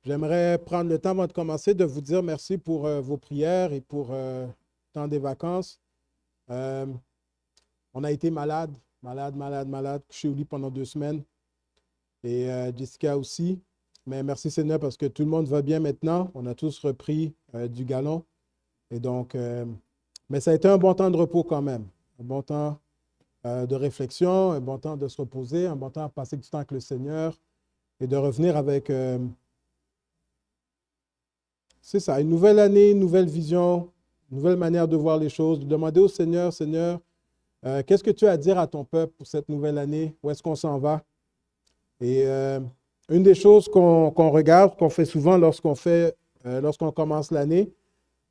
J'aimerais prendre le temps avant de commencer de vous dire merci pour vos prières et pour le temps des vacances. Euh, on a été malade, couché au lit pendant 2 semaines et Jessica aussi. Mais merci Seigneur parce que tout le monde va bien maintenant. On a tous repris du galon. Et donc, mais ça a été un bon temps de repos quand même. Un bon temps de réflexion, un bon temps de se reposer, un bon temps de passer du temps avec le Seigneur et de revenir avec... c'est ça, une nouvelle année, une nouvelle vision, une nouvelle manière de voir les choses, de demander au Seigneur, Seigneur, qu'est-ce que tu as à dire à ton peuple pour cette nouvelle année? Où est-ce qu'on s'en va? Et une des choses qu'on regarde, qu'on fait souvent lorsqu'on commence l'année,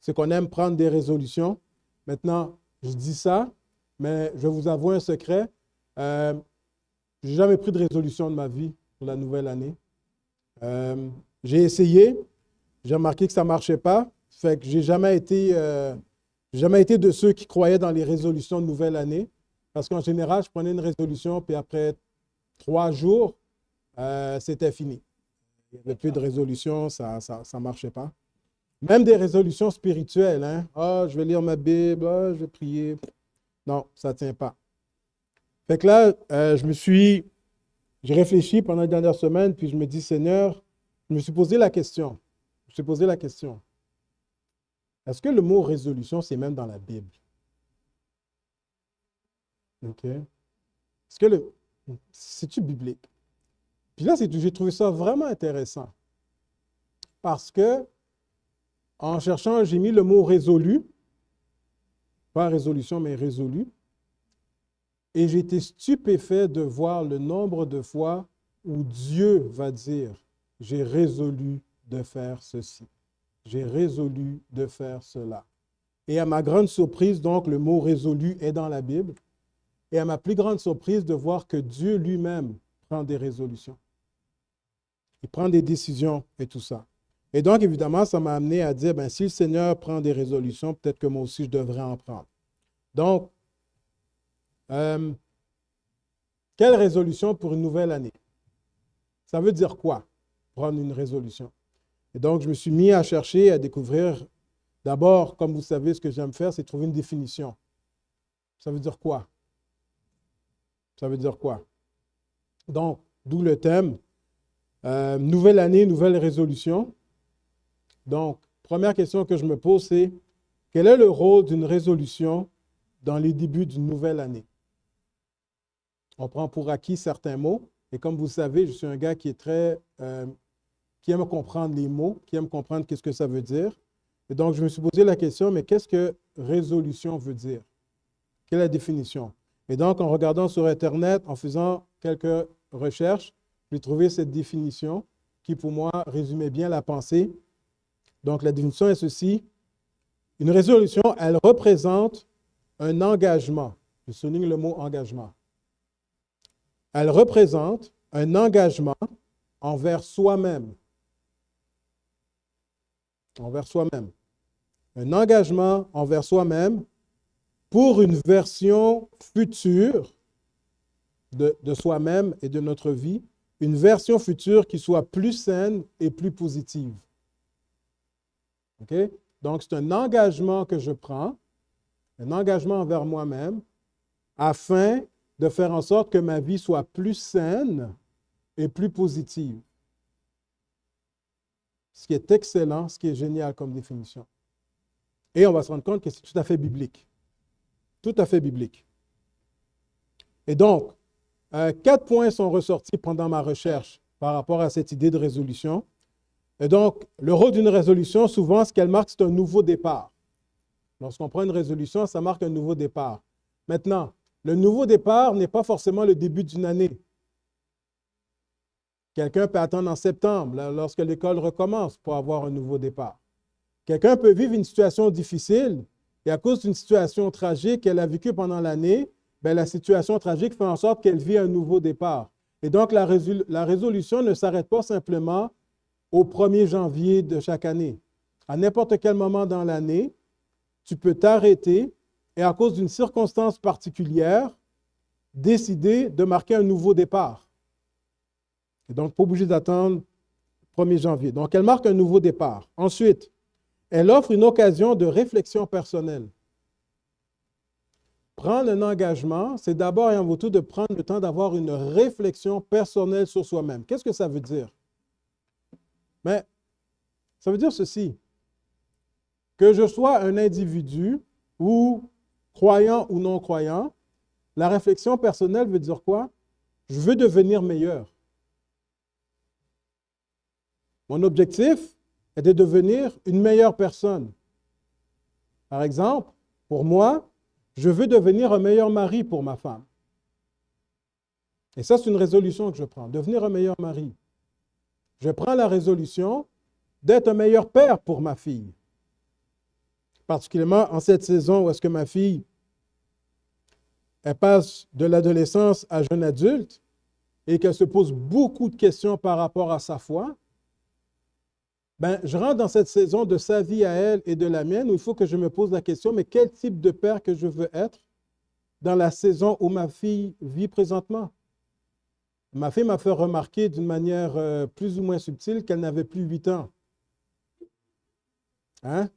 c'est qu'on aime prendre des résolutions. Maintenant, je dis ça, mais je vous avoue un secret. Je n'ai jamais pris de résolution de ma vie pour la nouvelle année. J'ai essayé. J'ai remarqué que ça ne marchait pas. Fait que j'ai jamais été de ceux qui croyaient dans les résolutions de nouvelle année. Parce qu'en général, je prenais une résolution, puis après 3 jours, c'était fini. Il n'y avait plus de résolution, ça ne marchait pas. Même des résolutions spirituelles, hein. Ah, je vais lire ma Bible, ah, je vais prier. Non, ça ne tient pas. Fait que là, j'ai réfléchi pendant les dernières semaines, puis je me dis, Seigneur, je me suis posé la question. Est-ce que le mot résolution, c'est même dans la Bible? OK. Est-ce que c'est-tu biblique? Puis là, j'ai trouvé ça vraiment intéressant. Parce que, en cherchant, j'ai mis le mot résolu, pas résolution, mais résolu. Et j'ai été stupéfait de voir le nombre de fois où Dieu va dire, j'ai résolu de faire ceci. J'ai résolu de faire cela. Et à ma grande surprise, donc, le mot résolu est dans la Bible. Et à ma plus grande surprise de voir que Dieu lui-même prend des résolutions. Il prend des décisions et tout ça. Et donc, évidemment, ça m'a amené à dire, ben, si le Seigneur prend des résolutions, peut-être que moi aussi, je devrais en prendre. Donc, quelle résolution pour une nouvelle année? Ça veut dire quoi, prendre une résolution? Et donc, je me suis mis à chercher, à découvrir. D'abord, comme vous savez, ce que j'aime faire, c'est trouver une définition. Ça veut dire quoi? Ça veut dire quoi? Donc, d'où le thème. Nouvelle année, nouvelle résolution. Donc, première question que je me pose, c'est quel est le rôle d'une résolution dans les débuts d'une nouvelle année? On prend pour acquis certains mots. Et comme vous savez, je suis un gars qui est qui aime comprendre les mots, qui aime comprendre qu'est-ce que ça veut dire. Et donc, je me suis posé la question, mais qu'est-ce que résolution veut dire? Quelle est la définition? Et donc, en regardant sur Internet, en faisant quelques recherches, j'ai trouvé cette définition qui, pour moi, résumait bien la pensée. Donc, la définition est ceci. Une résolution, elle représente un engagement. Je souligne le mot engagement. Elle représente un engagement envers soi-même. Envers soi-même. Un engagement envers soi-même pour une version future de soi-même et de notre vie, une version future qui soit plus saine et plus positive. OK? Donc, c'est un engagement que je prends, un engagement envers moi-même, afin de faire en sorte que ma vie soit plus saine et plus positive. Ce qui est excellent, ce qui est génial comme définition. Et on va se rendre compte que c'est tout à fait biblique. Tout à fait biblique. Et donc, 4 points sont ressortis pendant ma recherche par rapport à cette idée de résolution. Et donc, le rôle d'une résolution, souvent, ce qu'elle marque, c'est un nouveau départ. Lorsqu'on prend une résolution, ça marque un nouveau départ. Maintenant, le nouveau départ n'est pas forcément le début d'une année. Quelqu'un peut attendre en septembre, lorsque l'école recommence, pour avoir un nouveau départ. Quelqu'un peut vivre une situation difficile et à cause d'une situation tragique qu'elle a vécue pendant l'année, bien, la situation tragique fait en sorte qu'elle vit un nouveau départ. Et donc, la résolution ne s'arrête pas simplement au 1er janvier de chaque année. À n'importe quel moment dans l'année, tu peux t'arrêter et à cause d'une circonstance particulière, décider de marquer un nouveau départ. Et donc, pas obligé d'attendre 1er janvier. Donc, elle marque un nouveau départ. Ensuite, elle offre une occasion de réflexion personnelle. Prendre un engagement, c'est d'abord et avant tout de prendre le temps d'avoir une réflexion personnelle sur soi-même. Qu'est-ce que ça veut dire? Mais ça veut dire ceci, que je sois un individu ou croyant ou non croyant, la réflexion personnelle veut dire quoi? Je veux devenir meilleur. Mon objectif est de devenir une meilleure personne. Par exemple, pour moi, je veux devenir un meilleur mari pour ma femme. Et ça, c'est une résolution que je prends, devenir un meilleur mari. Je prends la résolution d'être un meilleur père pour ma fille. Particulièrement en cette saison où est-ce que ma fille, elle passe de l'adolescence à jeune adulte et qu'elle se pose beaucoup de questions par rapport à sa foi, ben, je rentre dans cette saison de sa vie à elle et de la mienne où il faut que je me pose la question, mais quel type de père que je veux être dans la saison où ma fille vit présentement? Ma fille m'a fait remarquer d'une manière plus ou moins subtile qu'elle n'avait plus 8 ans. Hein?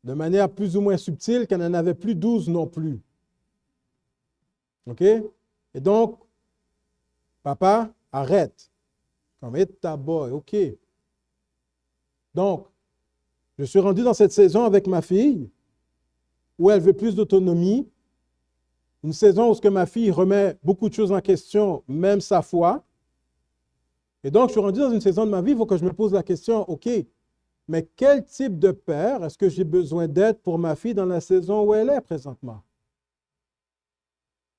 De manière plus ou moins subtile qu'elle n'en avait plus 12 non plus. OK? Et donc, papa, arrête. Comme est ta boy, OK. Donc, je suis rendu dans cette saison avec ma fille où elle veut plus d'autonomie. Une saison où ce que ma fille remet beaucoup de choses en question, même sa foi. Et donc, je suis rendu dans une saison de ma vie, il faut que je me pose la question, OK, mais quel type de père est-ce que j'ai besoin d'être pour ma fille dans la saison où elle est présentement?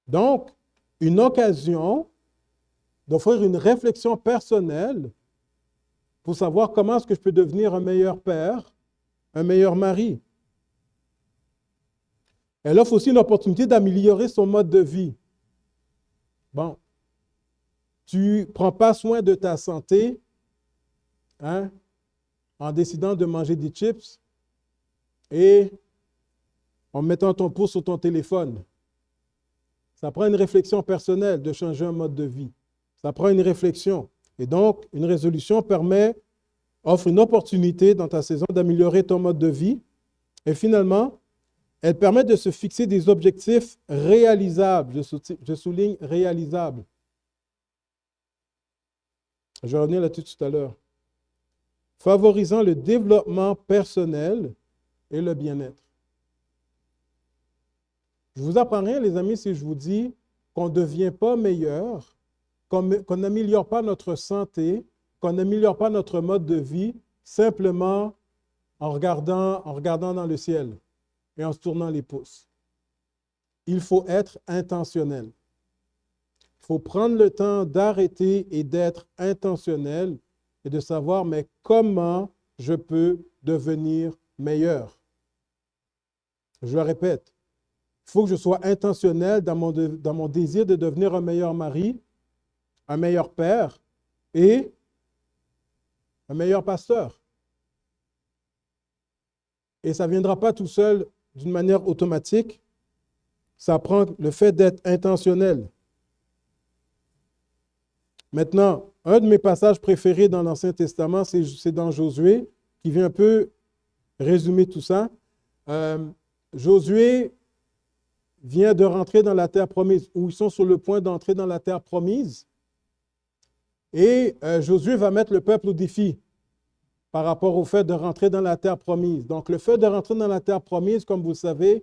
Donc, une occasion d'offrir une réflexion personnelle pour savoir comment est-ce que je peux devenir un meilleur père, un meilleur mari. Elle offre aussi une opportunité d'améliorer son mode de vie. Bon, tu ne prends pas soin de ta santé hein, en décidant de manger des chips et en mettant ton pouce sur ton téléphone. Ça prend une réflexion personnelle de changer un mode de vie. Ça prend une réflexion. Et donc, une résolution offre une opportunité dans ta saison d'améliorer ton mode de vie. Et finalement, elle permet de se fixer des objectifs réalisables. Je souligne réalisables. Je vais revenir là-dessus tout à l'heure. Favorisant le développement personnel et le bien-être. Je ne vous apprends rien, les amis, si je vous dis qu'on ne devient pas meilleur, qu'on n'améliore pas notre santé, qu'on n'améliore pas notre mode de vie simplement en regardant dans le ciel et en se tournant les pouces. Il faut être intentionnel. Il faut prendre le temps d'arrêter et d'être intentionnel et de savoir, mais comment je peux devenir meilleur? Je le répète, il faut que je sois intentionnel dans mon désir de devenir un meilleur mari, un meilleur père et un meilleur pasteur. Et ça ne viendra pas tout seul d'une manière automatique. Ça prend le fait d'être intentionnel. Maintenant, un de mes passages préférés dans l'Ancien Testament, c'est dans Josué, qui vient un peu résumer tout ça. Josué vient de rentrer dans la terre promise, ou ils sont sur le point d'entrer dans la terre promise. Et Josué va mettre le peuple au défi par rapport au fait de rentrer dans la terre promise. Donc, le fait de rentrer dans la terre promise, comme vous le savez,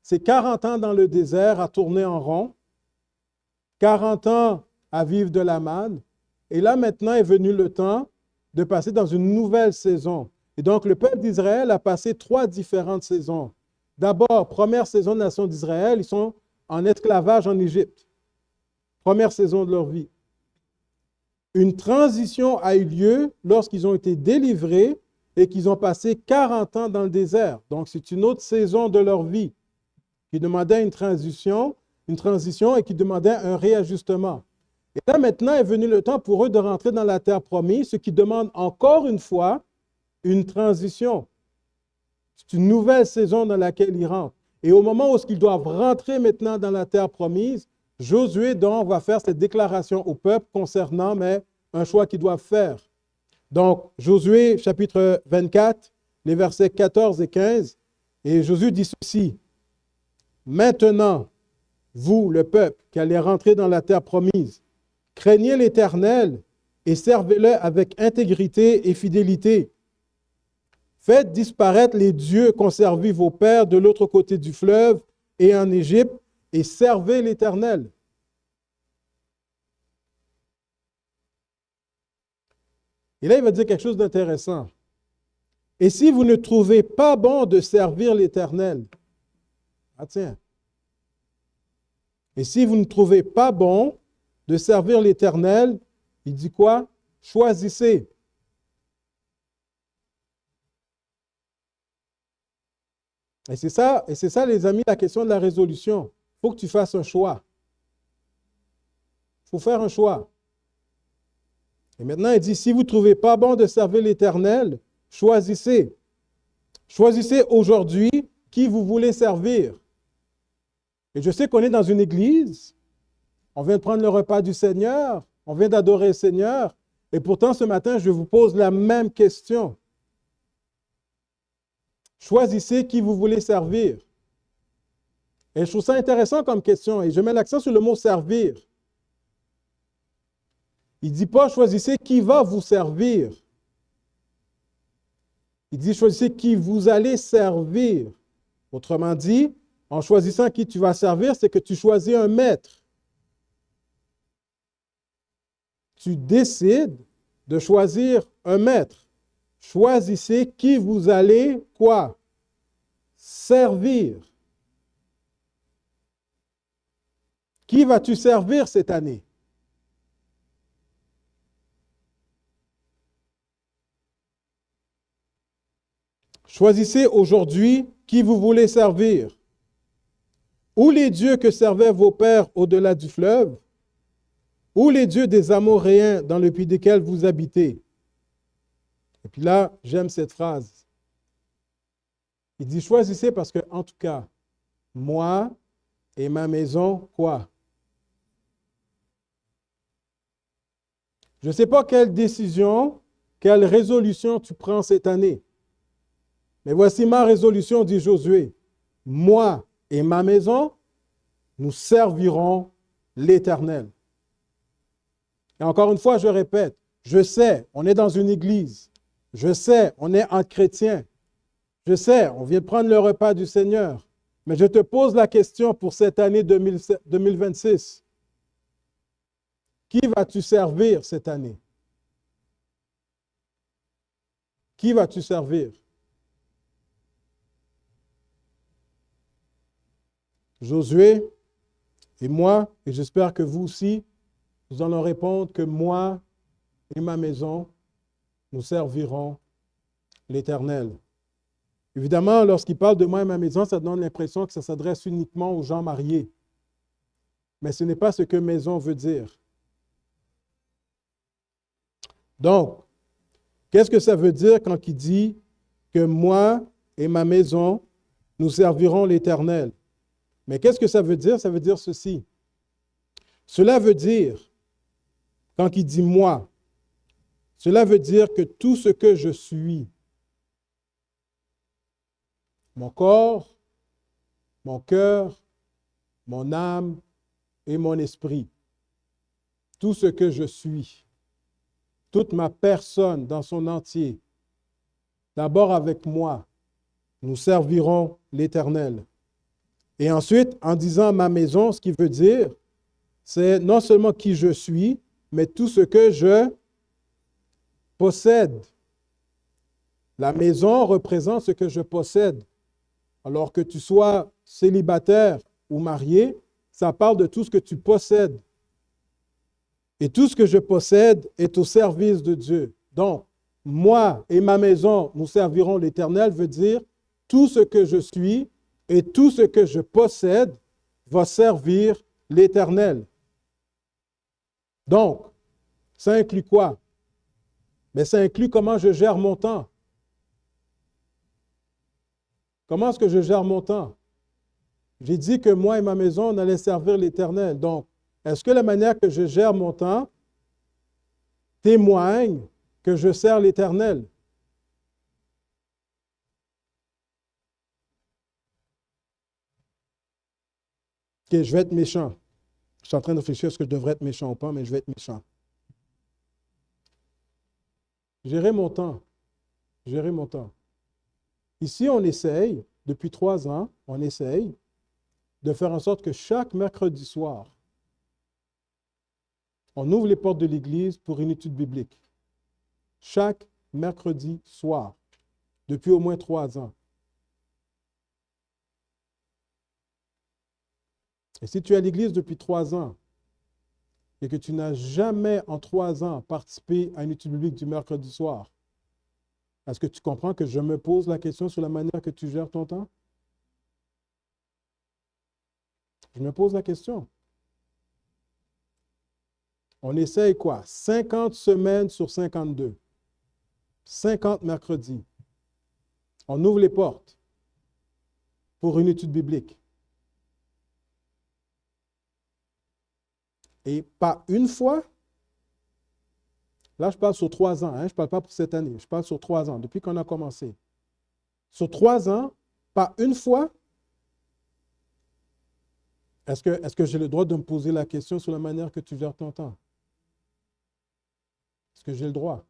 c'est 40 ans dans le désert à tourner en rond, 40 ans à vivre de la manne. Et là, maintenant, est venu le temps de passer dans une nouvelle saison. Et donc, le peuple d'Israël a passé 3 différentes saisons. D'abord, première saison de la nation d'Israël, ils sont en esclavage en Égypte. Première saison de leur vie. Une transition a eu lieu lorsqu'ils ont été délivrés et qu'ils ont passé 40 ans dans le désert. Donc, c'est une autre saison de leur vie qui demandait une transition et qui demandait un réajustement. Et là, maintenant, est venu le temps pour eux de rentrer dans la terre promise, ce qui demande encore une fois une transition. C'est une nouvelle saison dans laquelle ils rentrent. Et au moment où ils doivent rentrer maintenant dans la terre promise, Josué, donc, va faire cette déclaration au peuple concernant un choix qu'ils doivent faire. Donc, Josué, chapitre 24, les versets 14 et 15, et Josué dit ceci: Maintenant, vous, le peuple, qui allez rentrer dans la terre promise, craignez l'Éternel et servez-le avec intégrité et fidélité. Faites disparaître les dieux qu'ont servis vos pères de l'autre côté du fleuve et en Égypte, et servez l'Éternel. Et là, il va dire quelque chose d'intéressant. Et si vous ne trouvez pas bon de servir l'Éternel, ah tiens, et si vous ne trouvez pas bon de servir l'Éternel, il dit quoi? Choisissez. Et c'est ça, les amis, la question de la résolution. Il faut que tu fasses un choix. Il faut faire un choix. Et maintenant, il dit, si vous ne trouvez pas bon de servir l'Éternel, choisissez. Choisissez aujourd'hui qui vous voulez servir. Et je sais qu'on est dans une église, on vient de prendre le repas du Seigneur, on vient d'adorer le Seigneur, et pourtant ce matin, je vous pose la même question. Choisissez qui vous voulez servir. Et je trouve ça intéressant comme question, et je mets l'accent sur le mot servir. Il ne dit pas choisissez qui va vous servir. Il dit choisissez qui vous allez servir. Autrement dit, en choisissant qui tu vas servir, c'est que tu choisis un maître. Tu décides de choisir un maître. Choisissez qui vous allez quoi? Servir. Qui vas-tu servir cette année? Choisissez aujourd'hui qui vous voulez servir. Ou les dieux que servaient vos pères au-delà du fleuve, ou les dieux des Amoréens dans le pays desquels vous habitez. Et puis là, j'aime cette phrase. Il dit, choisissez parce que, en tout cas, moi et ma maison, quoi? Je ne sais pas quelle décision, quelle résolution tu prends cette année. Mais voici ma résolution, dit Josué. Moi et ma maison, nous servirons l'Éternel. Et encore une fois, je répète, je sais, on est dans une église. Je sais, on est un chrétien. Je sais, on vient de prendre le repas du Seigneur. Mais je te pose la question pour cette année 2026. Qui vas-tu servir cette année? Qui vas-tu servir? Josué et moi, et j'espère que vous aussi, nous allons répondre que moi et ma maison, nous servirons l'Éternel. Évidemment, lorsqu'il parle de moi et ma maison, ça donne l'impression que ça s'adresse uniquement aux gens mariés. Mais ce n'est pas ce que maison veut dire. Donc, qu'est-ce que ça veut dire quand il dit que moi et ma maison, nous servirons l'Éternel? Mais qu'est-ce que ça veut dire? Ça veut dire ceci. Cela veut dire, quand il dit moi, cela veut dire que tout ce que je suis, mon corps, mon cœur, mon âme et mon esprit, tout ce que je suis, toute ma personne dans son entier, d'abord avec moi, nous servirons l'Éternel. Et ensuite, en disant ma maison, ce qui veut dire, c'est non seulement qui je suis, mais tout ce que je possède. La maison représente ce que je possède. Alors que tu sois célibataire ou marié, ça parle de tout ce que tu possèdes. Et tout ce que je possède est au service de Dieu. Donc, moi et ma maison, nous servirons l'Éternel, veut dire tout ce que je suis et tout ce que je possède va servir l'Éternel. Donc, ça inclut quoi? Mais ça inclut comment je gère mon temps. Comment est-ce que je gère mon temps? J'ai dit que moi et ma maison, on allait servir l'Éternel. Donc, est-ce que la manière que je gère mon temps témoigne que je sers l'Éternel. Ok, je vais être méchant. Je suis en train de réfléchir à ce que je devrais être méchant ou pas, mais je vais être méchant. Gérer mon temps. Gérer mon temps. Ici, on essaye, depuis 3 ans, on essaye de faire en sorte que chaque mercredi soir, on ouvre les portes de l'Église pour une étude biblique. Chaque mercredi soir, depuis au moins 3 ans. Et si tu es à l'Église depuis 3 ans et que tu n'as jamais en 3 ans participé à une étude biblique du mercredi soir, est-ce que tu comprends que je me pose la question sur la manière que tu gères ton temps? Je me pose la question. On essaye quoi? 50 semaines sur 52. 50 mercredis. On ouvre les portes pour une étude biblique. Et pas une fois, là je parle sur 3 ans, hein, je ne parle pas pour cette année, je parle sur 3 ans, depuis qu'on a commencé. Sur 3 ans, pas une fois, est-ce que j'ai le droit de me poser la question sur la manière que tu gères ton temps? Est-ce que j'ai le droit?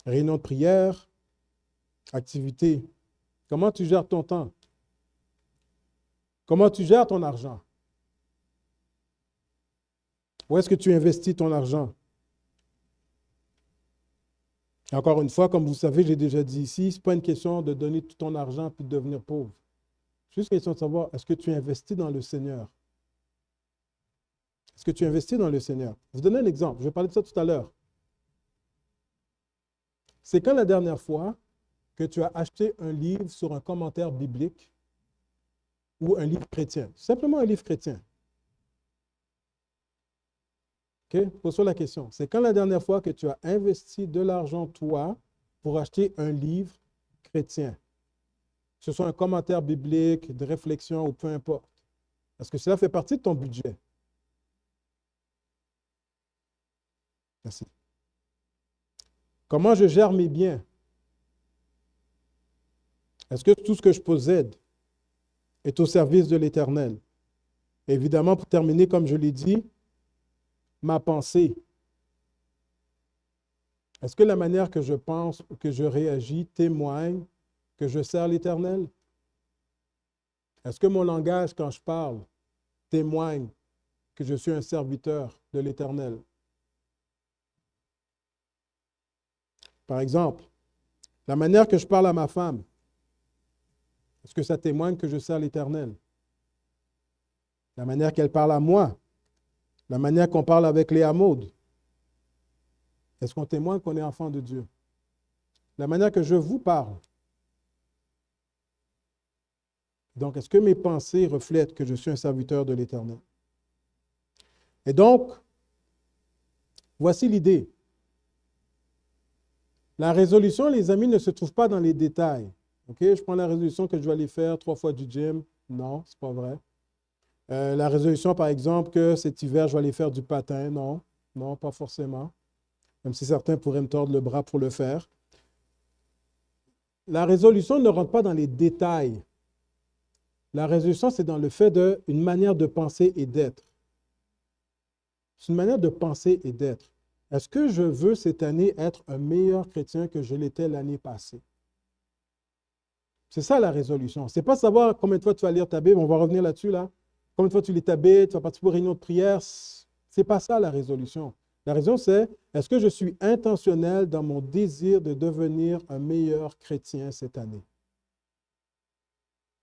Réunion de prière, activité. Comment tu gères ton temps? Comment tu gères ton argent? Où est-ce que tu investis ton argent? Et encore une fois, comme vous savez, j'ai déjà dit ici, ce n'est pas une question de donner tout ton argent puis de devenir pauvre. C'est juste une question de savoir, est-ce que tu investis dans le Seigneur? Est-ce que tu investis dans le Seigneur? Je vous donne un exemple, je vais parler de ça tout à l'heure. C'est quand la dernière fois que tu as acheté un livre sur un commentaire biblique ou un livre chrétien? Simplement un livre chrétien. OK? Pose-toi la question. C'est quand la dernière fois que tu as investi de l'argent, toi, pour acheter un livre chrétien? Que ce soit un commentaire biblique, de réflexion ou peu importe. Est-ce que cela fait partie de ton budget? Merci. Comment je gère mes biens? Est-ce que tout ce que je possède est au service de l'Éternel? Évidemment, pour terminer, comme je l'ai dit, ma pensée. Est-ce que la manière que je pense ou que je réagis témoigne que je sers l'Éternel? Est-ce que mon langage, quand je parle, témoigne que je suis un serviteur de l'Éternel? Par exemple, la manière que je parle à ma femme, est-ce que ça témoigne que je sers l'Éternel? La manière qu'elle parle à moi, la manière qu'on parle avec Léa Maud, est-ce qu'on témoigne qu'on est enfant de Dieu? La manière que je vous parle. Donc, est-ce que mes pensées reflètent que je suis un serviteur de l'Éternel? Et donc, voici l'idée. La résolution, les amis, ne se trouve pas dans les détails. OK? Je prends la résolution que je vais aller faire 3 fois du gym. Non, ce n'est pas vrai. La résolution, par exemple, que cet hiver, je vais aller faire du patin. Non, non, pas forcément. Même si certains pourraient me tordre le bras pour le faire. La résolution ne rentre pas dans les détails. La résolution, c'est dans le fait d'une manière de penser et d'être. C'est une manière de penser et d'être. Est-ce que je veux cette année être un meilleur chrétien que je l'étais l'année passée? C'est ça la résolution. Ce n'est pas savoir combien de fois tu vas lire ta Bible, on va revenir là-dessus, là. Combien de fois tu lis ta Bible, tu vas participer aux réunions de prière. Ce n'est pas ça la résolution. La raison, c'est est-ce que je suis intentionnel dans mon désir de devenir un meilleur chrétien cette année?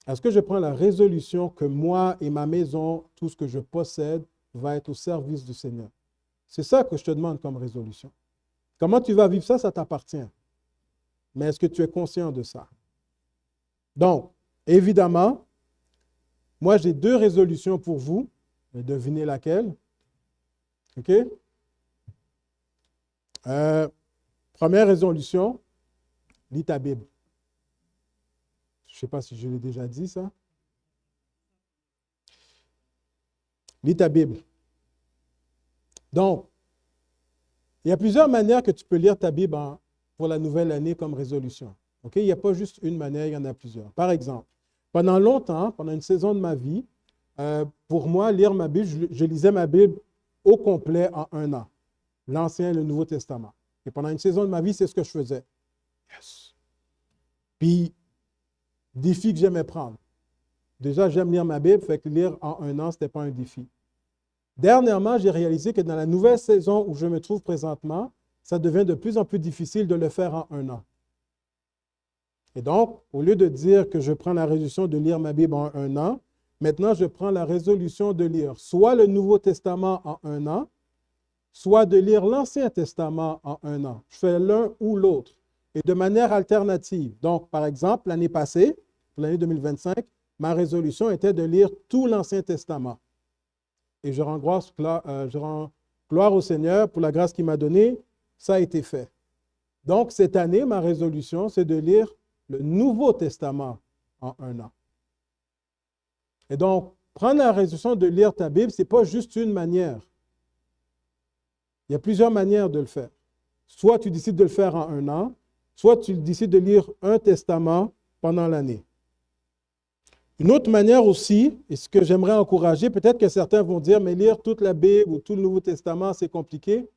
Est-ce que je prends la résolution que moi et ma maison, tout ce que je possède, va être au service du Seigneur? C'est ça que je te demande comme résolution. Comment tu vas vivre ça, ça t'appartient. Mais est-ce que tu es conscient de ça? Donc, évidemment, moi, j'ai 2 résolutions pour vous. Devinez laquelle. OK? Première résolution, lis ta Bible. Je ne sais pas si je l'ai déjà dit, ça. Lis ta Bible. Donc, Il y a plusieurs manières que tu peux lire ta Bible pour la nouvelle année comme résolution. Okay? Il n'y a pas juste une manière, il y en a plusieurs. Par exemple, pendant longtemps, pendant une saison de ma vie, pour moi, lire ma Bible, je lisais ma Bible au complet en un an, l'Ancien et le Nouveau Testament. Et pendant une saison de ma vie, c'est ce que je faisais. Yes. Puis, défi que j'aimais prendre. Déjà, j'aime lire ma Bible, fait que lire en un an, ce n'était pas un défi. Dernièrement, j'ai réalisé que dans la nouvelle saison où je me trouve présentement, ça devient de plus en plus difficile de le faire en un an. Et donc, au lieu de dire que je prends la résolution de lire ma Bible en un an, maintenant, je prends la résolution de lire soit le Nouveau Testament en un an, soit de lire l'Ancien Testament en un an. Je fais l'un ou l'autre, et de manière alternative. Donc, par exemple, l'année passée, pour l'année 2025, ma résolution était de lire tout l'Ancien Testament. Et je rends gloire au Seigneur pour la grâce qu'il m'a donnée, ça a été fait. Donc, cette année, ma résolution, c'est de lire le Nouveau Testament en un an. Et donc, prendre la résolution de lire ta Bible, ce n'est pas juste une manière. Il y a plusieurs manières de le faire. Soit tu décides de le faire en un an, soit tu décides de lire un testament pendant l'année. Une autre manière aussi, et ce que j'aimerais encourager, peut-être que certains vont dire, mais lire toute la Bible ou tout le Nouveau Testament, c'est compliqué.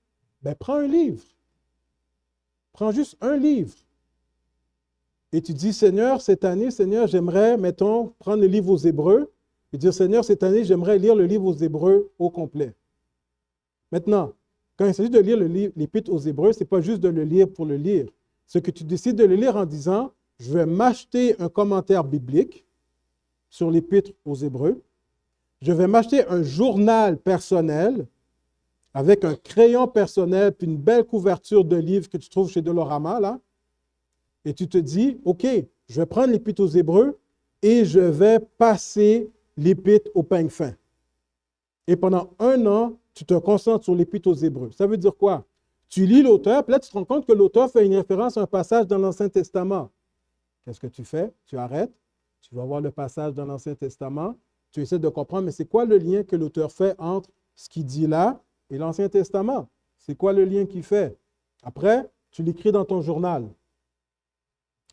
Bien, prends un livre. Prends juste un livre. Et tu dis, Seigneur, cette année, Seigneur, j'aimerais, mettons, prendre le livre aux Hébreux et dire, Seigneur, cette année, j'aimerais lire le livre aux Hébreux au complet. Maintenant, quand il s'agit de lire l'Épître aux Hébreux, ce n'est pas juste de le lire pour le lire. C'est que tu décides de le lire en disant, je vais m'acheter un commentaire biblique sur l'Épître aux Hébreux. Je vais m'acheter un journal personnel avec un crayon personnel puis une belle couverture de livre que tu trouves chez Dolorama, là. Et tu te dis, OK, je vais prendre l'Épître aux Hébreux et je vais passer l'Épître au peigne fin. Et pendant un an, tu te concentres sur l'Épître aux Hébreux. Ça veut dire quoi? Tu lis l'auteur, puis là, tu te rends compte que l'auteur fait une référence à un passage dans l'Ancien Testament. Qu'est-ce que tu fais? Tu arrêtes, tu vas voir le passage dans l'Ancien Testament, tu essaies de comprendre, mais c'est quoi le lien que l'auteur fait entre ce qu'il dit là et l'Ancien Testament? C'est quoi le lien qu'il fait? Après, tu l'écris dans ton journal.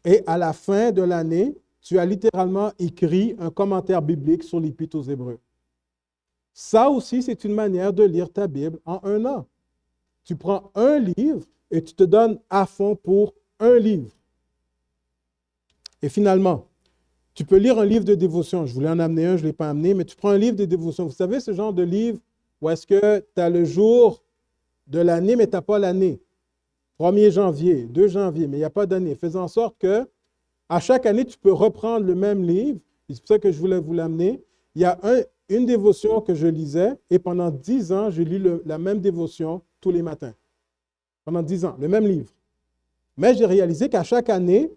Et à la fin de l'année, tu as littéralement écrit un commentaire biblique sur l'Épître aux Hébreux. Ça aussi, c'est une manière de lire ta Bible en un an. Tu prends un livre et tu te donnes à fond pour un livre. Et finalement, tu peux lire un livre de dévotion. Je voulais en amener un, je ne l'ai pas amené, mais tu prends un livre de dévotion. Vous savez, ce genre de livre où est-ce que tu as le jour de l'année, mais tu n'as pas l'année. 1er janvier, 2 janvier, mais il n'y a pas d'année. Fais en sorte que à chaque année, tu peux reprendre le même livre. C'est pour ça que je voulais vous l'amener. Il y a une dévotion que je lisais et pendant 10 ans, je lis la même dévotion tous les matins. Pendant 10 ans, le même livre. Mais j'ai réalisé qu'à chaque année,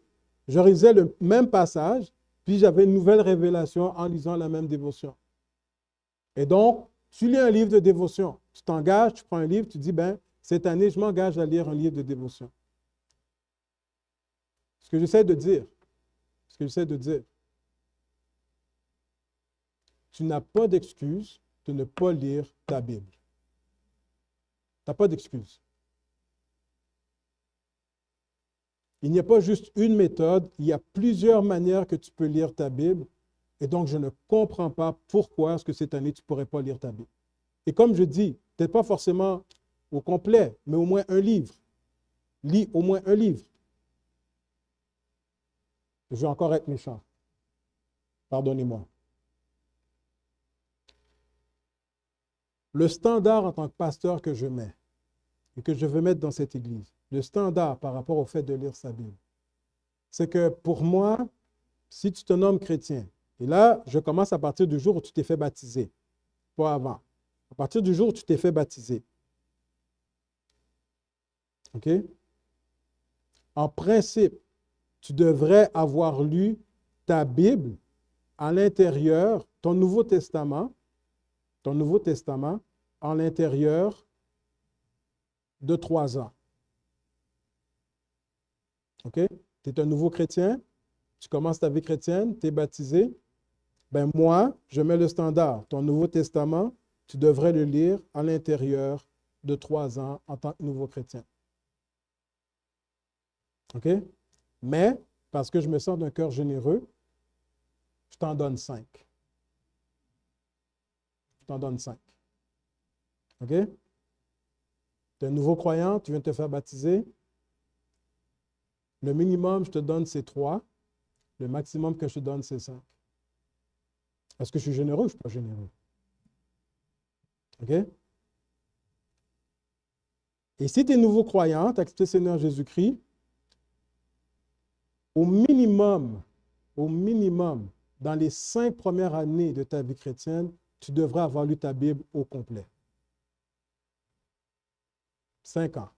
je lisais le même passage, puis j'avais une nouvelle révélation en lisant la même dévotion. Et donc, tu lis un livre de dévotion, tu t'engages, tu prends un livre, tu dis, ben, cette année, je m'engage à lire un livre de dévotion. Ce que j'essaie de dire, tu n'as pas d'excuse de ne pas lire ta Bible. Tu n'as pas d'excuse. Il n'y a pas juste une méthode, il y a plusieurs manières que tu peux lire ta Bible. Et donc, je ne comprends pas pourquoi est-ce que cette année, tu ne pourrais pas lire ta Bible. Et comme je dis, peut-être pas forcément au complet, mais au moins un livre. Lis au moins un livre. Je vais encore être méchant. Pardonnez-moi. Le standard en tant que pasteur que je mets et que je veux mettre dans cette église, le standard par rapport au fait de lire sa Bible, c'est que pour moi, si tu te nommes chrétien, et là, je commence à partir du jour où tu t'es fait baptiser, pas avant. À partir du jour où tu t'es fait baptiser. OK? En principe, tu devrais avoir lu ta Bible à l'intérieur, ton Nouveau Testament, en l'intérieur de 3 ans. OK? Tu es un nouveau chrétien, tu commences ta vie chrétienne, tu es baptisé. Ben moi, je mets le standard. Ton Nouveau Testament, tu devrais le lire à l'intérieur de 3 ans en tant que nouveau chrétien. OK? Mais, parce que je me sens d'un cœur généreux, je t'en donne 5. Je t'en donne 5. OK? Tu es un nouveau croyant, tu viens de te faire baptiser. Le minimum, je te donne, c'est 3. Le maximum que je te donne, c'est 5. Est-ce que je suis généreux ou je ne suis pas généreux? OK? Et si tu es nouveau croyant, tu as accepté le Seigneur Jésus-Christ, au minimum, dans les 5 premières années de ta vie chrétienne, tu devrais avoir lu ta Bible au complet. 5 ans.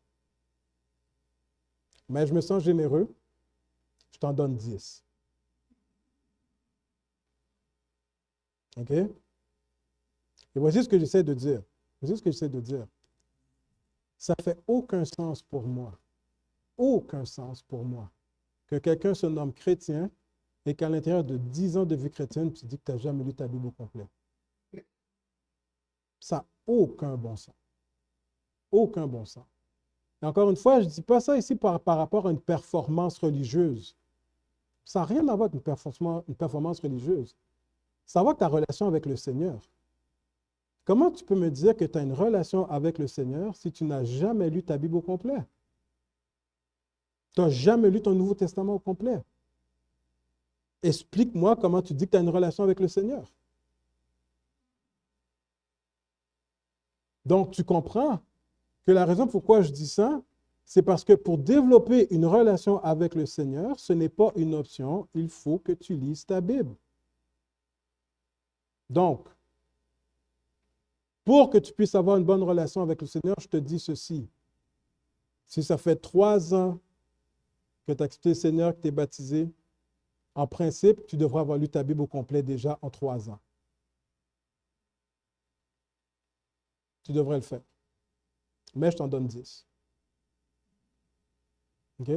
Mais je me sens généreux, je t'en donne 10. OK? Et voici ce que j'essaie de dire. Voici ce que j'essaie de dire. Ça ne fait aucun sens pour moi que quelqu'un se nomme chrétien et qu'à l'intérieur de 10 ans de vie chrétienne, tu dis que tu n'as jamais lu ta Bible au complet. Ça n'a aucun bon sens. Aucun bon sens. Et encore une fois, je ne dis pas ça ici par rapport à une performance religieuse. Ça n'a rien à voir avec une performance religieuse. Ça va avec ta relation avec le Seigneur. Comment tu peux me dire que tu as une relation avec le Seigneur si tu n'as jamais lu ta Bible au complet? Tu n'as jamais lu ton Nouveau Testament au complet. Explique-moi comment tu dis que tu as une relation avec le Seigneur. Donc, tu comprends que la raison pourquoi je dis ça, c'est parce que pour développer une relation avec le Seigneur, ce n'est pas une option, il faut que tu lises ta Bible. Donc, pour que tu puisses avoir une bonne relation avec le Seigneur, je te dis ceci. Si ça fait 3 ans que tu as accepté le Seigneur, que tu es baptisé, en principe, tu devrais avoir lu ta Bible au complet déjà en 3 ans. Tu devrais le faire. Mais je t'en donne 10. OK?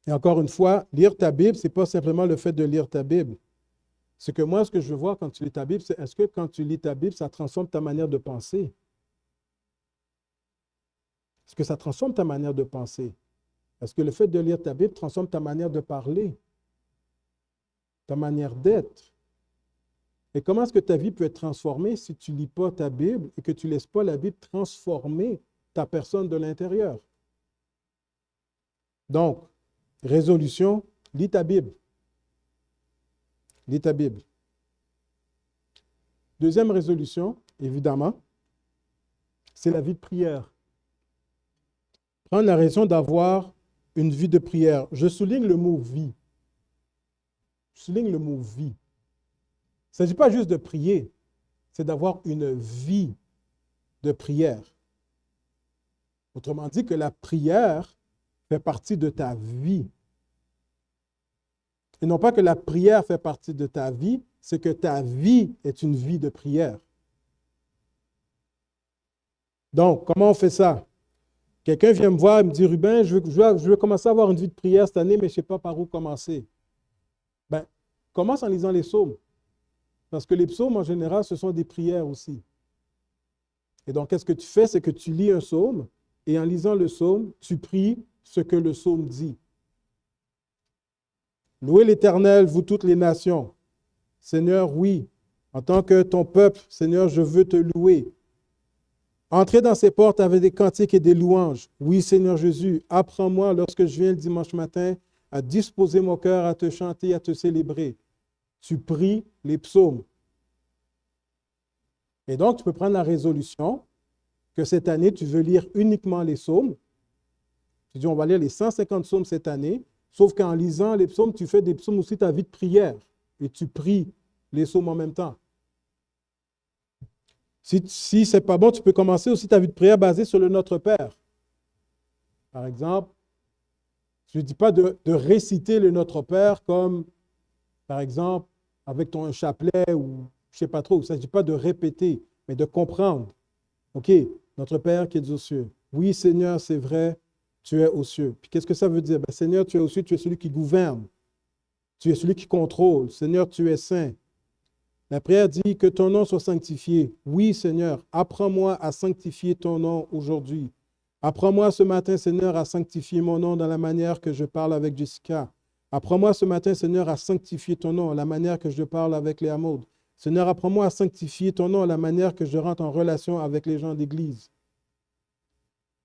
Et encore une fois, lire ta Bible, ce n'est pas simplement le fait de lire ta Bible. C'est que moi, ce que je veux voir quand tu lis ta Bible, c'est est-ce que quand tu lis ta Bible, ça transforme ta manière de penser? Est-ce que ça transforme ta manière de penser? Est-ce que le fait de lire ta Bible transforme ta manière de parler? Ta manière d'être? Et comment est-ce que ta vie peut être transformée si tu ne lis pas ta Bible et que tu ne laisses pas la Bible transformer ta personne de l'intérieur? Donc, résolution, lis ta Bible. Lis ta Bible. Deuxième résolution, évidemment, c'est la vie de prière. Prendre la raison d'avoir une vie de prière. Je souligne le mot vie. Je souligne le mot vie. Il ne s'agit pas juste de prier, c'est d'avoir une vie de prière. Autrement dit, que la prière fait partie de ta vie. Et non pas que la prière fait partie de ta vie, c'est que ta vie est une vie de prière. Donc, comment on fait ça? Quelqu'un vient me voir et me dit, Ruben, je veux commencer à avoir une vie de prière cette année, mais je ne sais pas par où commencer. Ben, commence en lisant les psaumes. Parce que les psaumes, en général, ce sont des prières aussi. Et donc, qu'est-ce que tu fais? C'est que tu lis un psaume, et en lisant le psaume, tu pries ce que le psaume dit. Louez l'Éternel, vous toutes les nations. Seigneur, oui, en tant que ton peuple, Seigneur, je veux te louer. Entrez dans ses portes avec des cantiques et des louanges. Oui, Seigneur Jésus, apprends-moi lorsque je viens le dimanche matin à disposer mon cœur à te chanter, à te célébrer. Tu pries les psaumes. Et donc, tu peux prendre la résolution que cette année, tu veux lire uniquement les psaumes. Tu dis, on va lire les 150 psaumes cette année, sauf qu'en lisant les psaumes, tu fais des psaumes aussi ta vie de prière et tu pries les psaumes en même temps. Si ce n'est pas bon, tu peux commencer aussi ta vie de prière basée sur le Notre Père. Par exemple, je ne dis pas de réciter le Notre Père comme, par exemple, avec ton chapelet ou je ne sais pas trop. Il ne s'agit pas de répéter, mais de comprendre. OK, notre Père qui es aux cieux. Oui, Seigneur, c'est vrai, tu es aux cieux. Puis qu'est-ce que ça veut dire? Ben, Seigneur, tu es aux cieux, tu es celui qui gouverne. Tu es celui qui contrôle. Seigneur, tu es saint. La prière dit que ton nom soit sanctifié. Oui, Seigneur, apprends-moi à sanctifier ton nom aujourd'hui. Apprends-moi ce matin, Seigneur, à sanctifier mon nom dans la manière que je parle avec Jessica. Apprends-moi ce matin, Seigneur, à sanctifier ton nom, la manière que je parle avec Léa Maud. Seigneur, apprends-moi à sanctifier ton nom, la manière que je rentre en relation avec les gens d'Église.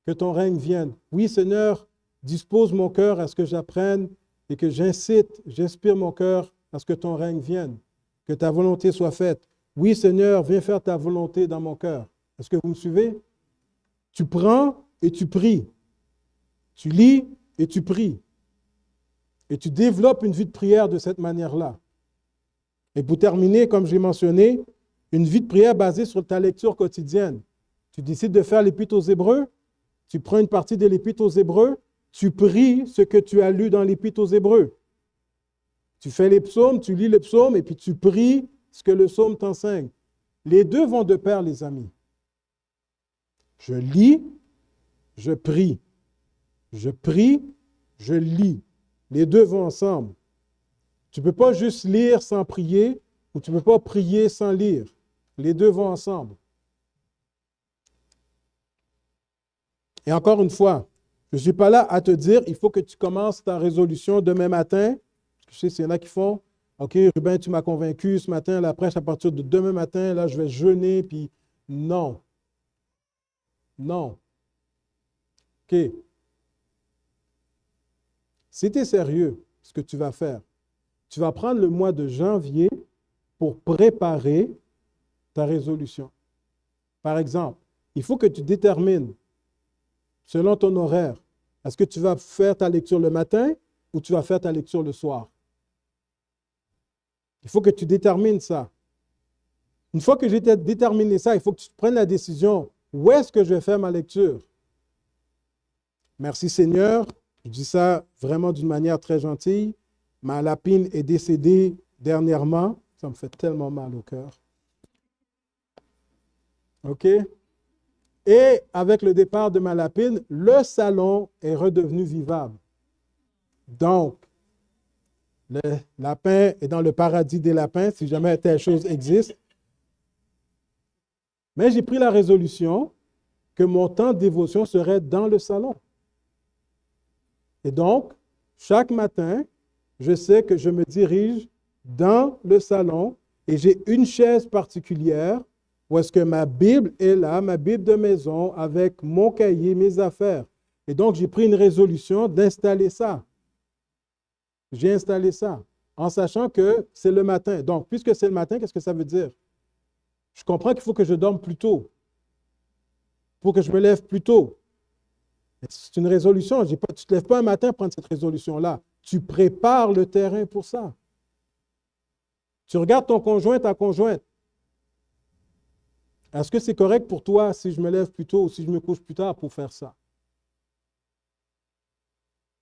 Que ton règne vienne. Oui, Seigneur, dispose mon cœur à ce que j'apprenne et que j'inspire mon cœur à ce que ton règne vienne. Que ta volonté soit faite. Oui, Seigneur, viens faire ta volonté dans mon cœur. Est-ce que vous me suivez? Tu prends et tu pries. Tu lis et tu pries. Et tu développes une vie de prière de cette manière-là. Et pour terminer, comme j'ai mentionné, une vie de prière basée sur ta lecture quotidienne. Tu décides de faire l'Épître aux Hébreux, tu prends une partie de l'Épître aux Hébreux, tu pries ce que tu as lu dans l'Épître aux Hébreux. Tu fais les psaumes, tu lis les psaumes et puis tu pries ce que le psaume t'enseigne. Les deux vont de pair, les amis. Je lis, je prie. Je prie, je lis. Les deux vont ensemble. Tu ne peux pas juste lire sans prier ou tu ne peux pas prier sans lire. Les deux vont ensemble. Et encore une fois, je ne suis pas là à te dire, il faut que tu commences ta résolution demain matin. Je sais, s'il y en a qui font, OK, Ruben, tu m'as convaincu ce matin, la prêche à partir de demain matin, là, je vais jeûner, puis non. Non. OK. Si tu es sérieux, ce que tu vas faire, tu vas prendre le mois de janvier pour préparer ta résolution. Par exemple, il faut que tu détermines, selon ton horaire, est-ce que tu vas faire ta lecture le matin ou tu vas faire ta lecture le soir? Il faut que tu détermines ça. Une fois que j'ai déterminé ça, il faut que tu prennes la décision. Où est-ce que je vais faire ma lecture? Merci Seigneur. Je dis ça vraiment d'une manière très gentille. Ma lapine est décédée dernièrement. Ça me fait tellement mal au cœur. OK? Et avec le départ de ma lapine, le salon est redevenu vivable. Donc, le lapin est dans le paradis des lapins, si jamais telle chose existe. Mais j'ai pris la résolution que mon temps de dévotion serait dans le salon. Et donc, chaque matin, je sais que je me dirige dans le salon et j'ai une chaise particulière où est-ce que ma Bible est là, ma Bible de maison avec mon cahier, mes affaires. Et donc, j'ai pris une résolution d'installer ça. J'ai installé ça en sachant que c'est le matin. Donc, puisque c'est le matin, qu'est-ce que ça veut dire? Je comprends qu'il faut que je dorme plus tôt. Il faut que je me lève plus tôt. C'est une résolution. Tu ne te lèves pas un matin pour prendre cette résolution-là. Tu prépares le terrain pour ça. Tu regardes ton conjoint, ta conjointe. Est-ce que c'est correct pour toi si je me lève plus tôt ou si je me couche plus tard pour faire ça?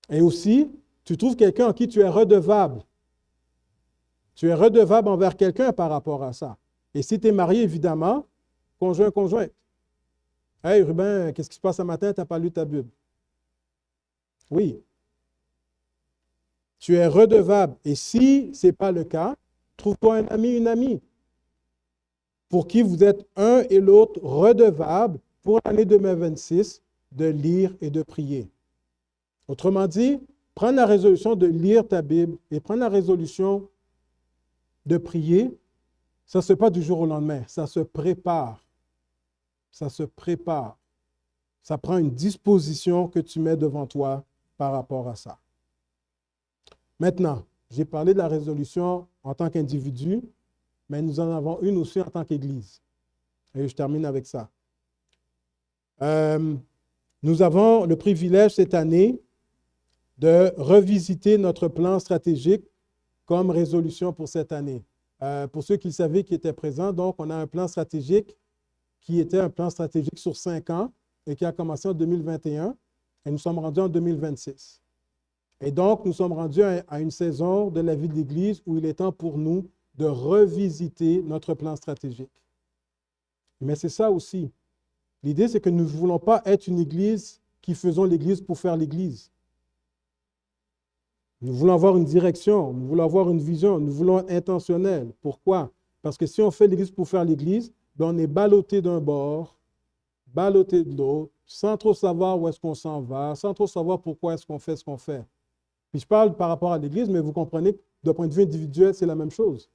Et aussi, tu trouves quelqu'un en qui tu es redevable. Tu es redevable envers quelqu'un par rapport à ça. Et si tu es marié, évidemment, conjoint, conjointe. Hey Ruben, qu'est-ce qui se passe ce matin? Tu n'as pas lu ta Bible. Oui. Tu es redevable. Et si ce n'est pas le cas, trouve-toi un ami, une amie, pour qui vous êtes un et l'autre redevables pour l'année 2026 de lire et de prier. Autrement dit, prends la résolution de lire ta Bible et prends la résolution de prier. Ça ne se fait pas du jour au lendemain, ça se prépare. Ça se prépare. Ça prend une disposition que tu mets devant toi par rapport à ça. Maintenant, j'ai parlé de la résolution en tant qu'individu, mais nous en avons une aussi en tant qu'Église. Et je termine avec ça. Nous avons le privilège cette année de revisiter notre plan stratégique comme résolution pour cette année. Pour ceux qui le savaient, qui étaient présents, donc on a un plan stratégique qui était un plan stratégique sur 5 ans et qui a commencé en 2021 et nous sommes rendus en 2026. Et donc, nous sommes rendus à une saison de la vie de l'Église où il est temps pour nous de revisiter notre plan stratégique. Mais c'est ça aussi. L'idée, c'est que nous ne voulons pas être une Église qui faisons l'Église pour faire l'Église. Nous voulons avoir une direction, nous voulons avoir une vision, nous voulons être intentionnels. Pourquoi? Parce que si on fait l'Église pour faire l'Église, ben on est ballotté d'un bord, ballotté de l'autre, sans trop savoir où est-ce qu'on s'en va, sans trop savoir pourquoi est-ce qu'on fait ce qu'on fait. Puis je parle par rapport à l'Église, mais vous comprenez que d'un point de vue individuel, c'est la même chose.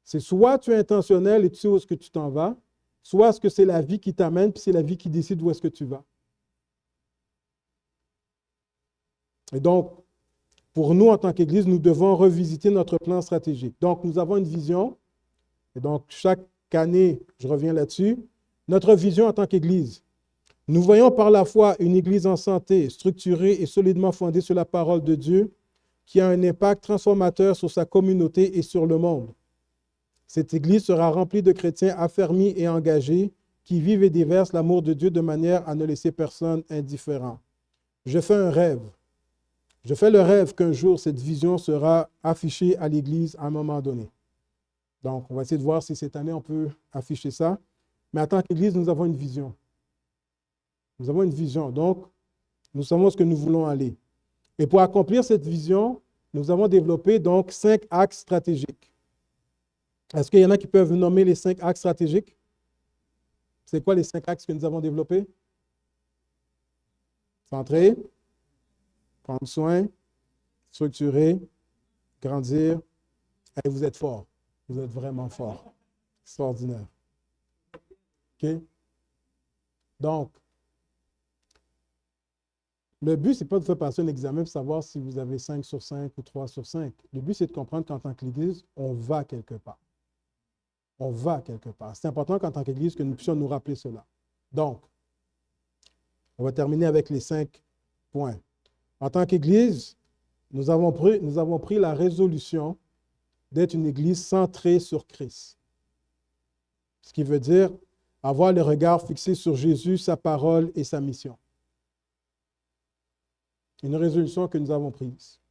C'est soit tu es intentionnel et tu sais où est-ce que tu t'en vas, soit est-ce que c'est la vie qui t'amène, puis c'est la vie qui décide où est-ce que tu vas. Et donc, pour nous, en tant qu'Église, nous devons revisiter notre plan stratégique. Donc, nous avons une vision, et donc chaque année, je reviens là-dessus. Notre vision en tant qu'Église. Nous voyons par la foi une Église en santé, structurée et solidement fondée sur la parole de Dieu, qui a un impact transformateur sur sa communauté et sur le monde. Cette Église sera remplie de chrétiens affermis et engagés, qui vivent et déversent l'amour de Dieu de manière à ne laisser personne indifférent. Je fais un rêve. Je fais le rêve qu'un jour, cette vision sera affichée à l'Église à un moment donné. Donc, on va essayer de voir si cette année, on peut afficher ça. Mais en tant qu'Église, nous avons une vision. Nous avons une vision. Donc, nous savons ce que nous voulons aller. Et pour accomplir cette vision, nous avons développé donc 5 axes stratégiques. Est-ce qu'il y en a qui peuvent nommer les 5 axes stratégiques? C'est quoi les 5 axes que nous avons développés? Centrer, prendre soin, structurer, grandir. Et vous êtes fort. Vous êtes vraiment fort. Extraordinaire. OK? Donc, le but, ce n'est pas de faire passer un examen pour savoir si vous avez 5 sur 5 ou 3 sur 5. Le but, c'est de comprendre qu'en tant qu'Église, on va quelque part. On va quelque part. C'est important qu'en tant qu'Église, que nous puissions nous rappeler cela. Donc, on va terminer avec les 5 points. En tant qu'Église, nous avons pris la résolution d'être une Église centrée sur Christ. Ce qui veut dire avoir le regard fixé sur Jésus, sa parole et sa mission. Une résolution que nous avons prise.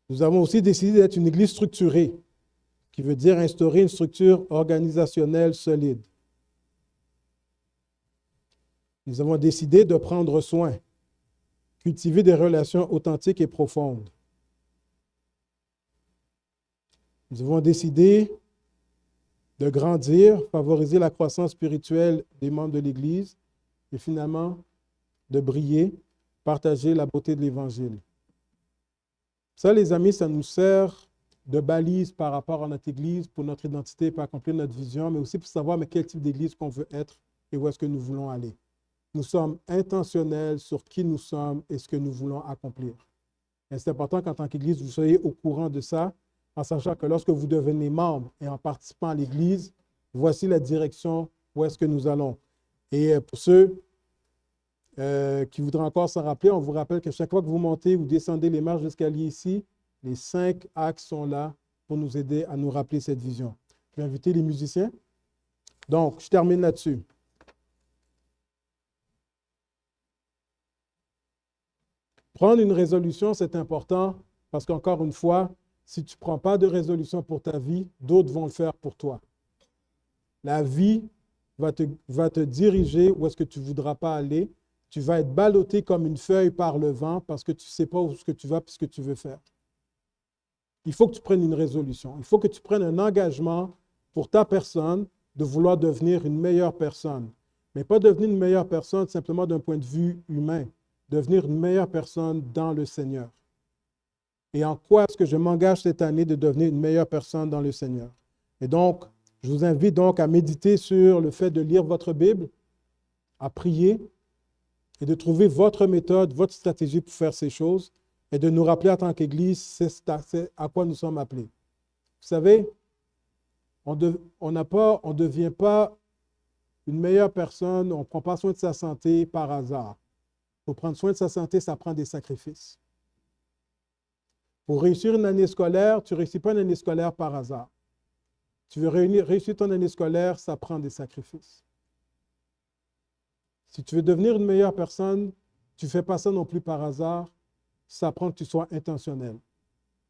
Nous avons aussi décidé d'être une Église structurée, qui veut dire instaurer une structure organisationnelle solide. Nous avons décidé de prendre soin, cultiver des relations authentiques et profondes. Nous avons décidé de grandir, favoriser la croissance spirituelle des membres de l'Église et finalement de briller, partager la beauté de l'Évangile. Ça, les amis, ça nous sert de balise par rapport à notre Église, pour notre identité, pour accomplir notre vision, mais aussi pour savoir quel type d'Église qu'on veut être et où est-ce que nous voulons aller. Nous sommes intentionnels sur qui nous sommes et ce que nous voulons accomplir. Et c'est important qu'en tant qu'Église, vous soyez au courant de ça, en sachant que lorsque vous devenez membre et en participant à l'Église, voici la direction où est-ce que nous allons. Et pour ceux qui voudraient encore s'en rappeler, on vous rappelle que chaque fois que vous montez ou descendez les marches d'escalier ici, les 5 axes sont là pour nous aider à nous rappeler cette vision. Je vais inviter les musiciens. Donc, je termine là-dessus. Prendre une résolution, c'est important parce qu'encore une fois, si tu ne prends pas de résolution pour ta vie, d'autres vont le faire pour toi. La vie va te diriger où est-ce que tu ne voudras pas aller. Tu vas être ballotté comme une feuille par le vent parce que tu ne sais pas où est-ce que tu vas et ce que tu veux faire. Il faut que tu prennes une résolution. Il faut que tu prennes un engagement pour ta personne de vouloir devenir une meilleure personne. Mais pas devenir une meilleure personne simplement d'un point de vue humain. Devenir une meilleure personne dans le Seigneur. Et en quoi est-ce que je m'engage cette année de devenir une meilleure personne dans le Seigneur? Et donc, je vous invite donc à méditer sur le fait de lire votre Bible, à prier et de trouver votre méthode, votre stratégie pour faire ces choses et de nous rappeler en tant qu'Église, c'est à quoi nous sommes appelés. Vous savez, on ne devient pas une meilleure personne, on ne prend pas soin de sa santé par hasard. Pour prendre soin de sa santé, ça prend des sacrifices. Pour réussir une année scolaire, tu ne réussis pas une année scolaire par hasard. Tu veux réussir ton année scolaire, ça prend des sacrifices. Si tu veux devenir une meilleure personne, tu ne fais pas ça non plus par hasard, ça prend que tu sois intentionnel.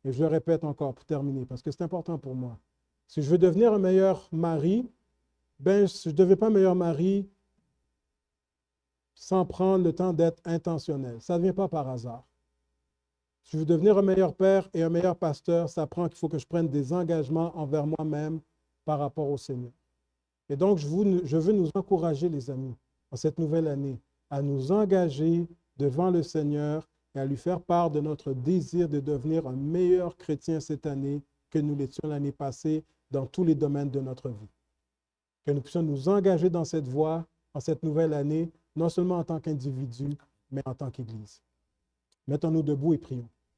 Et je le répète encore pour terminer, parce que c'est important pour moi. Si je veux devenir un meilleur mari, je ne deviens pas un meilleur mari sans prendre le temps d'être intentionnel. Ça ne vient pas par hasard. Si je veux devenir un meilleur père et un meilleur pasteur, ça prend qu'il faut que je prenne des engagements envers moi-même par rapport au Seigneur. Et donc, je veux nous encourager, les amis, en cette nouvelle année, à nous engager devant le Seigneur et à lui faire part de notre désir de devenir un meilleur chrétien cette année que nous l'étions l'année passée dans tous les domaines de notre vie. Que nous puissions nous engager dans cette voie en cette nouvelle année, non seulement en tant qu'individu, mais en tant qu'Église. Mettons-nous debout et prions.